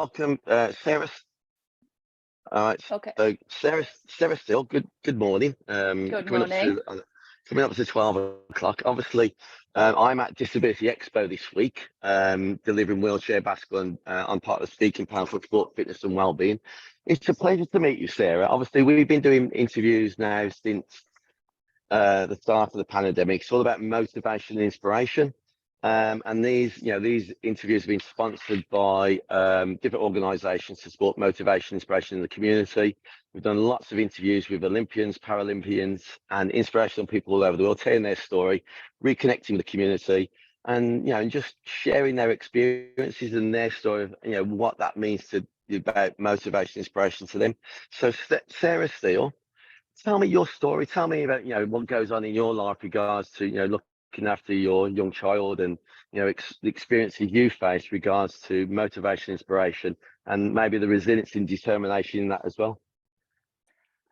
welcome, Sarah. All right, Okay, so Sarah Steele, good morning. good morning. Coming up to 12 o'clock. Obviously, I'm at Disability Expo this week, delivering wheelchair basketball, and I'm part of the speaking panel for sport, fitness, and wellbeing. It's a pleasure to meet you, Sarah. Obviously, we've been doing interviews now since the start of the pandemic. It's all about motivation and inspiration. And these interviews have been sponsored by different organisations to support motivation, inspiration in the community. We've done lots of interviews with Olympians, Paralympians, and inspirational people all over the world, telling their story, reconnecting with the community, and just sharing their experiences and their story of what that means to about motivation, inspiration to them. So, Sarah Steele, tell me your story. Tell me about what goes on in your life regards to looking after your young child, and the experiences you face regards to motivation, inspiration, and maybe the resilience and determination in that as well.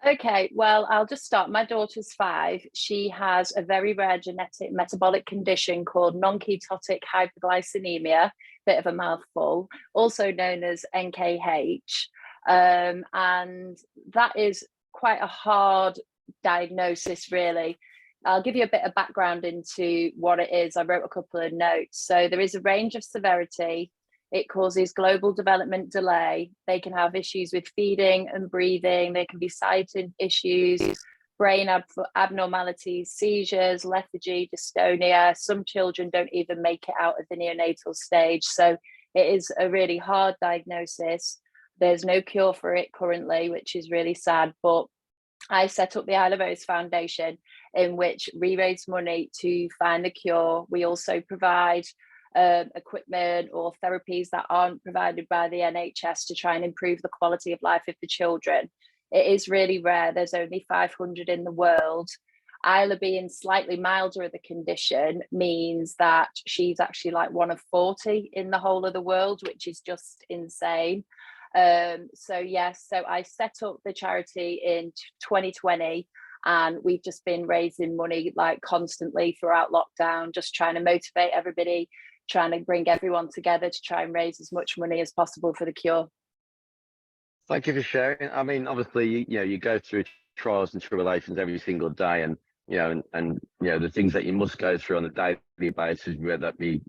Okay, well, I'll just start. My daughter's 5. She has a very rare genetic metabolic condition called non-ketotic hyperglycemia, bit of a mouthful, also known as NKH. And that is quite a hard diagnosis, really. I'll give you a bit of background into what it is. I wrote a couple of notes. So there is a range of severity. It causes global development delay. They can have issues with feeding and breathing. There can be sight issues, brain abnormalities, seizures, lethargy, dystonia. Some children don't even make it out of the neonatal stage. So it is a really hard diagnosis. There's no cure for it currently, which is really sad. But I set up the Isla Foundation, in which we raise money to find a cure. We also provide equipment or therapies that aren't provided by the NHS to try and improve the quality of life of the children. It is really rare. There's only 500 in the world. Isla being slightly milder of the condition means that she's actually like one of 40 in the whole of the world, which is just insane. So I set up the charity in 2020, and we've just been raising money like constantly throughout lockdown, just trying to motivate everybody, trying to bring everyone together to try and raise as much money as possible for the cure. Thank you for sharing. I mean, obviously, you go through trials and tribulations every single day, and the things that you must go through on a daily basis, whether that be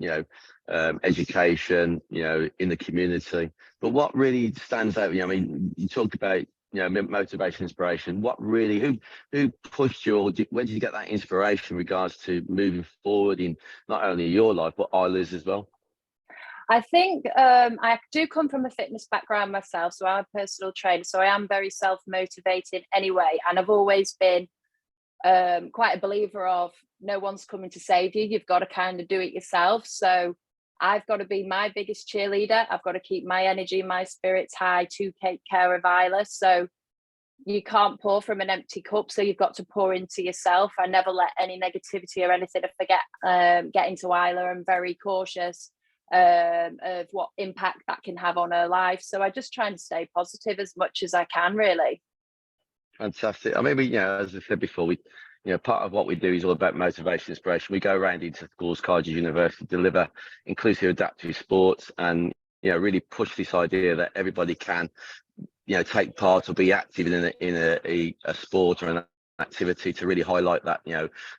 education, in the community. But what really stands out, I mean, you talked about motivation, inspiration. What really, who pushed you, or where did you get that inspiration in regards to moving forward in not only your life but Isla's as well? I think I do come from a fitness background myself, so I'm a personal trainer, so I am very self-motivated anyway, and I've always been quite a believer of no one's coming to save you. You've got to kind of do it yourself. So I've got to be my biggest cheerleader. I've got to keep my energy, my spirits high to take care of Isla. So you can't pour from an empty cup. So you've got to pour into yourself. I never let any negativity or anything get into Isla. I'm very cautious of what impact that can have on her life. So I just try and stay positive as much as I can, really. Fantastic. I mean, as I said before, part of what we do is all about motivation, inspiration. We go around into schools, colleges, universities, deliver inclusive, adaptive sports, and really push this idea that everybody can, take part or be active in a sport or an activity, to really highlight that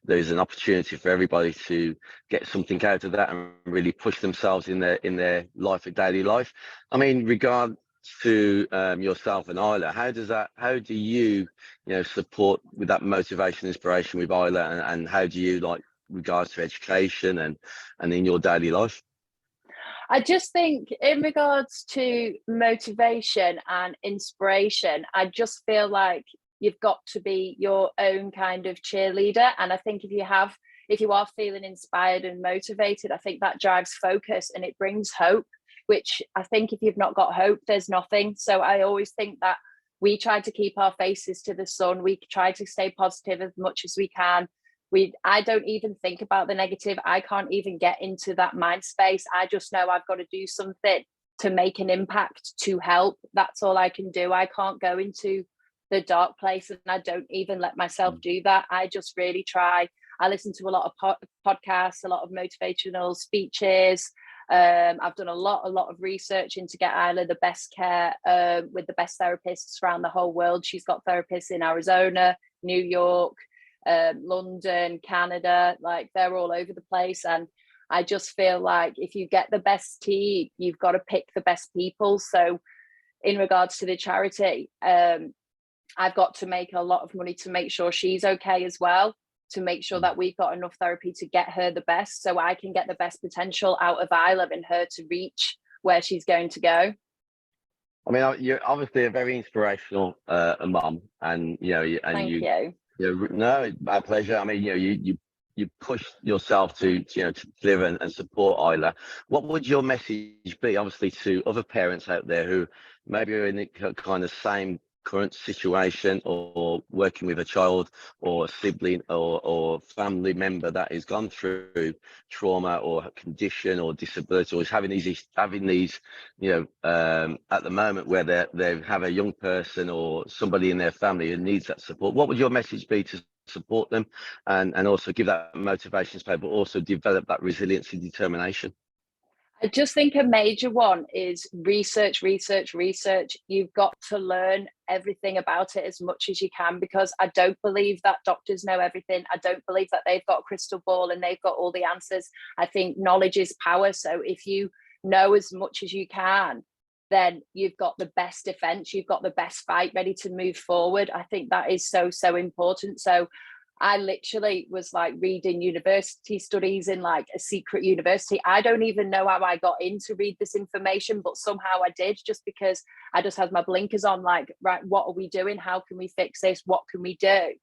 there's an opportunity for everybody to get something out of that and really push themselves in their life, of daily life. I mean, regard to yourself and Isla, how do you support with that motivation, inspiration with Isla, and how do you, like, regards to education and in your daily life? I just think in regards to motivation and inspiration, I just feel like you've got to be your own kind of cheerleader. And I think if you are feeling inspired and motivated, I think that drives focus and it brings hope, which I think if you've not got hope, there's nothing. So I always think that we try to keep our faces to the sun. We try to stay positive as much as we can. I don't even think about the negative. I can't even get into that mind space. I just know I've got to do something to make an impact, to help. That's all I can do. I can't go into the dark place, and I don't even let myself do that. I just really try. I listen to a lot of podcasts, a lot of motivational speeches. I've done a lot of research into get Isla the best care with the best therapists around the whole world. She's got therapists in Arizona, New York, London, Canada, like they're all over the place. And I just feel like if you get the best team, you've got to pick the best people. So in regards to the charity, I've got to make a lot of money to make sure she's okay as well, to make sure that we've got enough therapy to get her the best, so I can get the best potential out of Isla and her to reach where she's going to go. I mean, you're obviously a very inspirational mum, and Thank you. No, my pleasure. I mean, you push yourself to to deliver and support Isla. What would your message be, obviously, to other parents out there who maybe are in the kind of same current situation, or working with a child or a sibling or family member that has gone through trauma or condition or disability, or is having these at the moment where they have a young person or somebody in their family who needs that support? What would your message be to support them and also give that motivation, but also develop that resilience and determination? I just think a major one is research. You've got to learn everything about it as much as you can, because I don't believe that doctors know everything. I don't believe that they've got a crystal ball and they've got all the answers. I think knowledge is power. So if you know as much as you can, then you've got the best defense, you've got the best fight ready to move forward. I think that is so important. So I literally was like reading university studies in like a secret university. I don't even know how I got in to read this information, but somehow I did, just because I just had my blinkers on, like, right, what are we doing? How can we fix this? What can we do?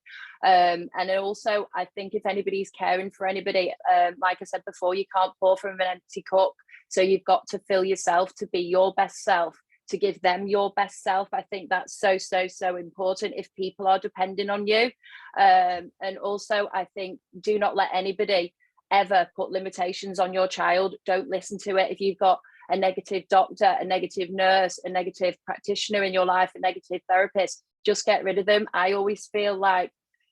And also, I think if anybody's caring for anybody, like I said before, you can't pour from an empty cup. So you've got to fill yourself to be your best self, to give them your best self. I think that's so important if people are depending on you. And also, I think, do not let anybody ever put limitations on your child. Don't listen to it. If you've got a negative doctor, a negative nurse, a negative practitioner in your life, a negative therapist, just get rid of them. I always feel like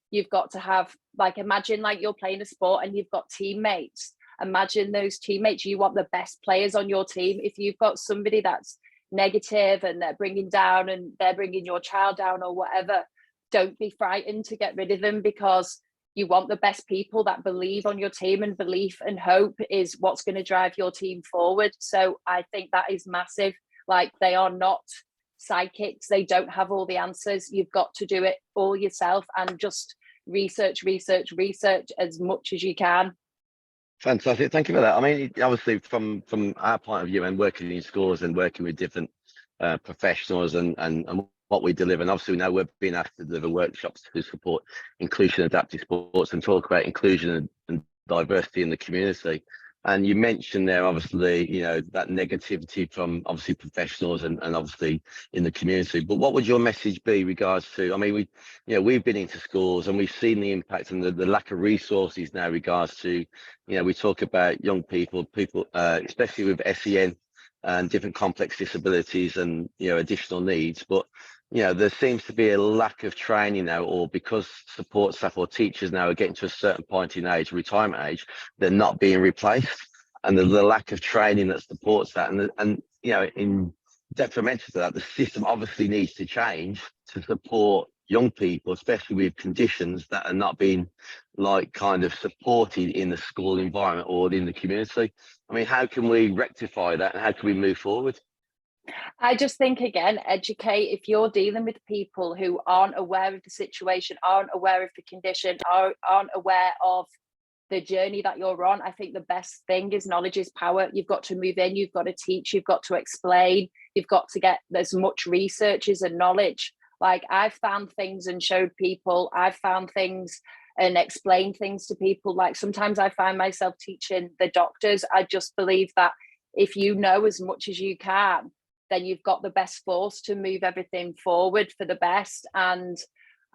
you've got to have, like, imagine like you're playing a sport and you've got teammates. Imagine those teammates. You want the best players on your team. If you've got somebody that's negative and they're bringing down and they're bringing your child down or whatever, don't be frightened to get rid of them, because you want the best people that believe on your team, and belief and hope is what's going to drive your team forward. So I think that is massive. Like, they are not psychics, they don't have all the answers. You've got to do it all yourself and just research as much as you can. Fantastic. Thank you for that. I mean, obviously, from our point of view, and working in schools and working with different professionals and what we deliver, and obviously now we're being asked to deliver workshops to support inclusion, adaptive sports, and talk about inclusion and diversity in the community. And you mentioned there, obviously, that negativity from obviously professionals and obviously in the community. But what would your message be regards to? I mean, we've been into schools and we've seen the impact and the lack of resources now regards to, we talk about young people, especially with SEN and different complex disabilities and additional needs. But there seems to be a lack of training now, or because support staff or teachers now are getting to a certain point in age, retirement age, they're not being replaced, and there's a lack of training that supports that. And in detrimental to that, the system obviously needs to change to support young people, especially with conditions that are not being kind of supported in the school environment or in the community. I mean, how can we rectify that, and how can we move forward? I just think, again, educate. If you're dealing with people who aren't aware of the situation, aren't aware of the condition, aren't aware of the journey that you're on, I think the best thing is knowledge is power. You've got to move in, you've got to teach, you've got to explain, you've got to get as much research as and knowledge. Like, I've found things and showed people, I've found things and explained things to people. Like, sometimes I find myself teaching the doctors. I just believe that if you know as much as you can, then you've got the best force to move everything forward for the best. And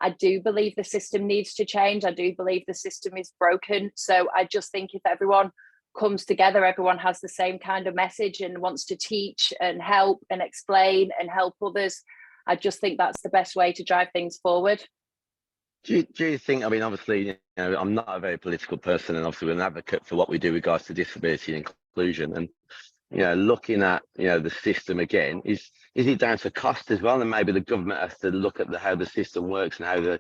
I do believe the system needs to change. I do believe the system is broken. So I just think if everyone comes together, everyone has the same kind of message and wants to teach and help and explain and help others, I just think that's the best way to drive things forward. Do you think, I mean, obviously, I'm not a very political person, and obviously we're an advocate for what we do with regards to disability and inclusion. And looking at the system again, is it down to cost as well? And maybe the government has to look at how the system works and how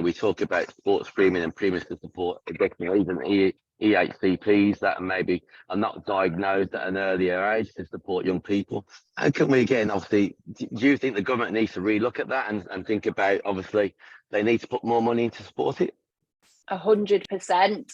we talk about sports screening and premiums to support even EHCPs that maybe are not diagnosed at an earlier age to support young people. How can we again, obviously, do you think the government needs to relook at that and think about, obviously, they need to put more money into support it? 100%,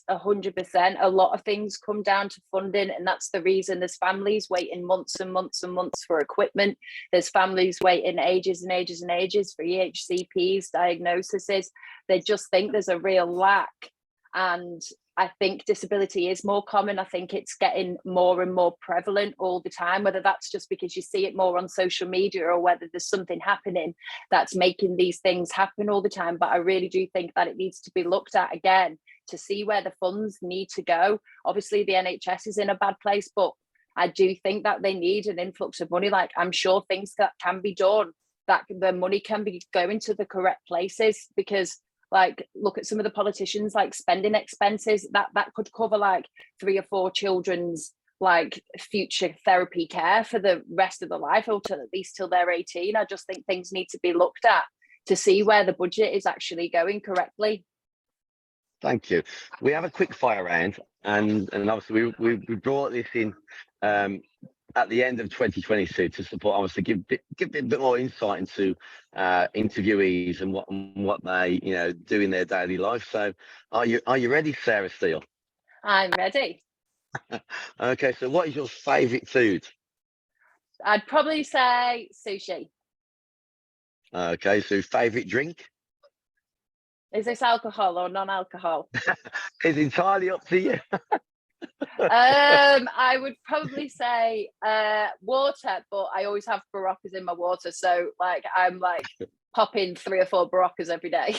100%. A lot of things come down to funding, and that's the reason there's families waiting months and months and months for equipment. There's families waiting ages and ages and ages for EHCPs, diagnoses. They just think there's a real lack. And I think disability is more common. I think it's getting more and more prevalent all the time, whether that's just because you see it more on social media or whether there's something happening that's making these things happen all the time. But I really do think that it needs to be looked at again to see where the funds need to go. Obviously, the NHS is in a bad place, but I do think that they need an influx of money. Like, I'm sure things that can be done, that the money can be going to the correct places, because like, look at some of the politicians, like spending expenses that could cover like 3 or 4 children's like future therapy care for the rest of their life, or till at least till they're 18. I just think things need to be looked at to see where the budget is actually going correctly. Thank you. We have a quick fire round, and obviously we brought this in at the end of 2022 to support, obviously, give a bit more insight into interviewees and what they do in their daily life. So, are you ready, Sarah Steele? I'm ready. Okay. So, what is your favourite food? I'd probably say sushi. Okay. So, favourite drink? Is this alcohol or non-alcohol? It's entirely up to you. I would probably say water, but I always have Baroccas in my water, so like I'm like popping 3 or 4 Baroccas every day.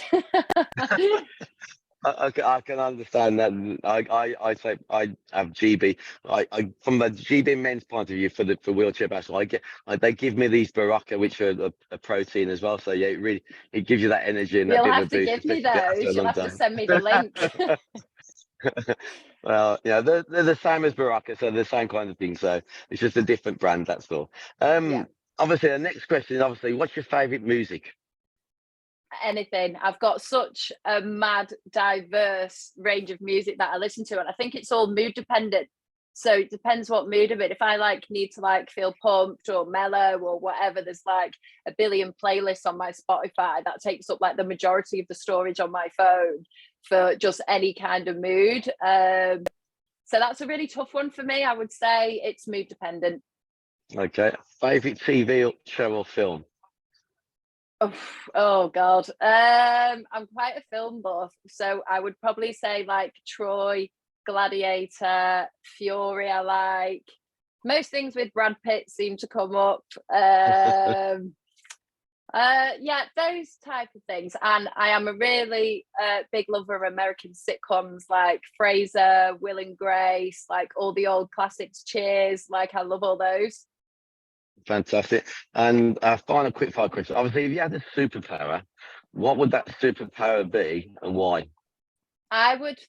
I can understand that. I say I have GB. I from the GB men's point of view for wheelchair basketball, they give me these Barocca, which are a protein as well. So yeah, it gives you that energy and that You'll bit of have a to boost. give me those. You'll have to send me the link. Well, they're the same as Barocca, so they're the same kind of thing. So it's just a different brand, that's all. Yeah. Obviously, the next question, obviously, what's your favourite music? Anything. I've got such a mad, diverse range of music that I listen to, and I think it's all mood dependent. So it depends what mood I'm in. If I like need to like feel pumped or mellow or whatever, there's like a billion playlists on my Spotify that takes up like the majority of the storage on my phone for just any kind of mood. So that's a really tough one for me. I would say it's mood dependent. Okay. Favourite TV show or film? Oh God. I'm quite a film buff, so I would probably say like Troy, Gladiator, Fury. I like most things with Brad Pitt seem to come up. Yeah, those type of things. And I am a really big lover of American sitcoms like Frasier, Will and Grace, like all the old classics, Cheers. Like I love all those. Fantastic. And final quick fire question. Obviously, if you had a superpower, what would that superpower be and why? I would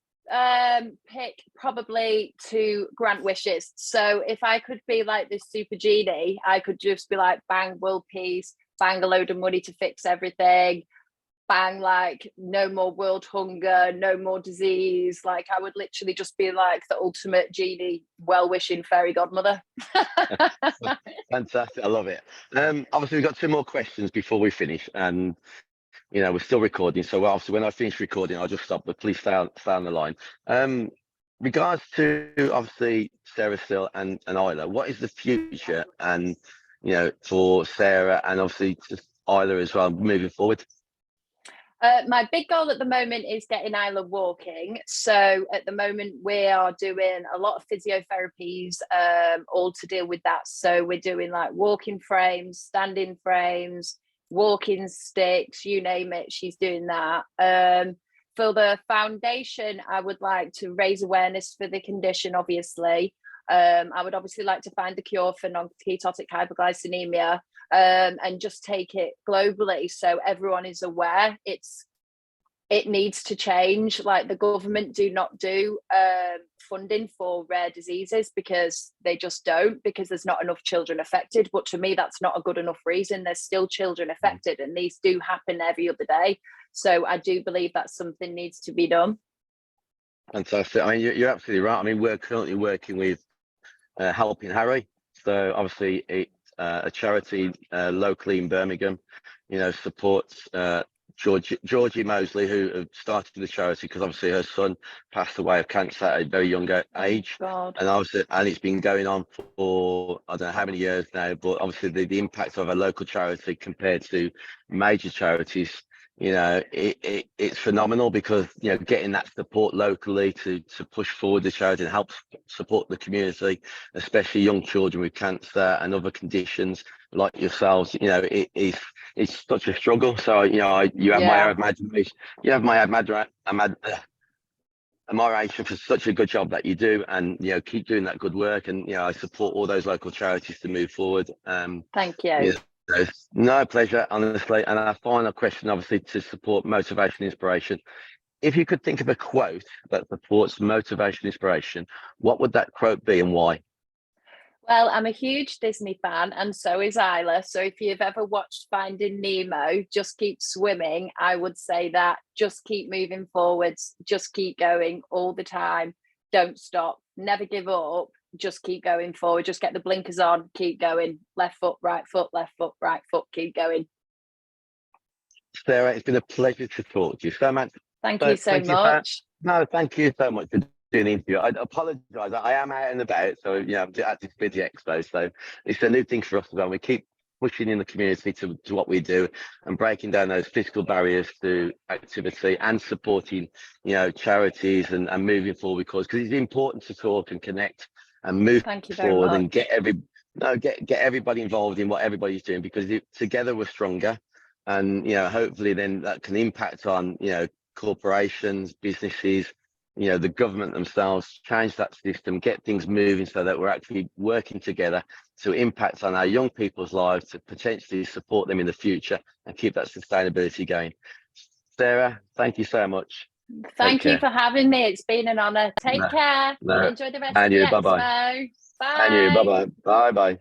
pick probably to grant wishes. So if I could be like this super genie, I could just be like, bang, world peace, bang, a load of money to fix everything, bang, like no more world hunger, no more disease. Like I would literally just be like the ultimate genie, well-wishing fairy godmother. Fantastic. I love it. Obviously, we've got 2 more questions before we finish, and we're still recording. So obviously, when I finish recording, I'll just stop. But please stay on the line. Regards to obviously Sarah Steele and Isla, what is the future and for Sarah and obviously just Isla as well moving forward? My big goal at the moment is getting Isla walking. So at the moment we are doing a lot of physiotherapies, all to deal with that. So we're doing like walking frames, standing frames, walking sticks, you name it, she's doing that. For the foundation, I would like to raise awareness for the condition, obviously. I would obviously like to find the cure for non-ketotic hypoglycemia, and just take it globally so everyone is aware. It's it needs to change. Like, the government do not do funding for rare diseases because they just don't, because there's not enough children affected. But to me, that's not a good enough reason. There's still children affected, and these do happen every other day. So I do believe that something needs to be done. Fantastic. I mean, you're absolutely right. I mean, we're currently working with Helping Harry. So obviously, it's a charity locally in Birmingham. You know, supports Georgie Mosley, who started the charity because obviously her son passed away of cancer at a very young age. God. And obviously, and it's been going on for I don't know how many years now. But obviously, the impact of a local charity compared to major charities, you know, it's phenomenal because, you know, getting that support locally to push forward the charity and help support the community, especially young children with cancer and other conditions like yourselves, you know, it's such a struggle. So, you know, you have my Yeah. admiration, you have my admiration for such a good job that you do, and, you know, keep doing that good work. And, you know, I support all those local charities to move forward. Thank you. You know, no pleasure, honestly. And our final question, obviously, to support motivation, inspiration. If you could think of a quote that supports motivation, inspiration, what would that quote be and why? Well, I'm a huge Disney fan, and so is Isla. So if you've ever watched Finding Nemo, just keep swimming. I would say that just keep moving forwards, just keep going all the time. Don't stop, never give up. Just keep going forward. Just get the blinkers on, keep going. Left foot, right foot, left foot, right foot, keep going. Sarah, it's been a pleasure to talk to you so much. Thank you So so thank you for much. no, thank you so much for doing the interview. I apologise. I am out and about, so you know, I'm at this busy expo. So it's a new thing for us as well. We keep pushing in the community to what we do and breaking down those physical barriers to activity and supporting, you know, charities and moving forward because it's important to talk and connect and move Thank you very forward and much. get everybody involved in what everybody's doing because together we're stronger. And, you know, hopefully then that can impact on, you know, corporations, businesses, you know, the government themselves, change that system, get things moving so that we're actually working together to impact on our young people's lives, to potentially support them in the future and keep that sustainability going. Sarah, thank you so much. Take Thank you care. for having me. It's been an honour. Take No, care. no. Enjoy the rest of And the you, bye bye. expo. And you, bye Bye. bye. Bye bye.